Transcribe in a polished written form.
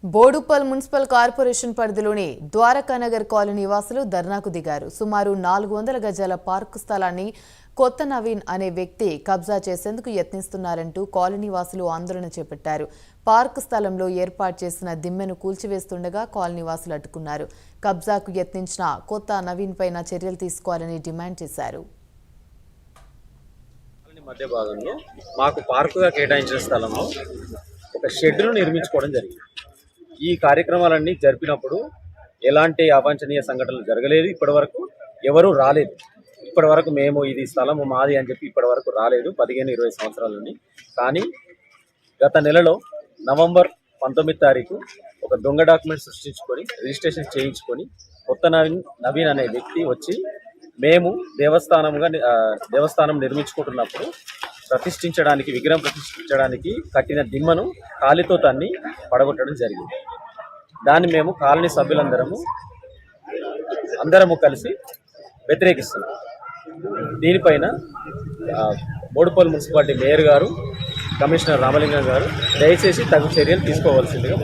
Boduppal municipal corporation పరిధిలోని Dwarakanagar colony వాసులు ధర్నాకు దిగారు. సుమారు 400 గజాల పార్కు స్థలాన్ని కొత్త నవీన్ అనే వ్యక్తి కబ్జా చేసేందుకు యత్నిస్తున్నారంటూ కాలనీ వాసులు ఆందోళన చేపట్టారు. పార్కు స్థలంలో ఏర్పాటు చేసిన దిమ్మెను కూల్చివేస్తుండగా కాలనీ వాసులు అడ్డుకున్నారు. కబ్జాకు యత్నించిన కొత్త నవీన్ పైన చర్యలు తీసుకోవాలని డిమాండ్ చేశారు. మధ్య భాగంలో మాకు పార్కుగా కేటాయించిన స్థలంలో ఒక షెడ్ను నిర్మించుకోవడం జరిగింది. ఈ కార్యక్రమాలన్నీ జరిపినప్పుడు ఎలాంటి అవాంఛనీయ సంఘటనలు జరగలేదు. ఇప్పటివరకు ఎవరూ రాలేదు. ఇప్పటివరకు మేము ఇది స్థలం మాది అని చెప్పి ఇప్పటివరకు రాలేదు 15-20 సంవత్సరాల నుండి. కానీ గత నెలలో నవంబర్ 19 తారీఖు ఒక దొంగ డాక్యుమెంట్ సృష్టించుకొని రిజిస్ట్రేషన్ చేయించుకొని కొత్త నవీన్ అనే వ్యక్తి వచ్చి మేము దేవస్థానం నిర్మించుకుంటున్నప్పుడు విగ్రహం ప్రతిష్ఠించడానికి కట్టిన దిమ్మను కాలితో తన్ని పడగొట్టడం జరిగింది. దాన్ని మేము కాలనీ సభ్యులందరము కలిసి వ్యతిరేకిస్తున్నాం. దీనిపైన బోడుప్పల్ మున్సిపాలిటీ మేయర్ గారు, కమిషనర్ రామలింగం గారు దయచేసి తగు చర్యలు తీసుకోవాల్సిందిగా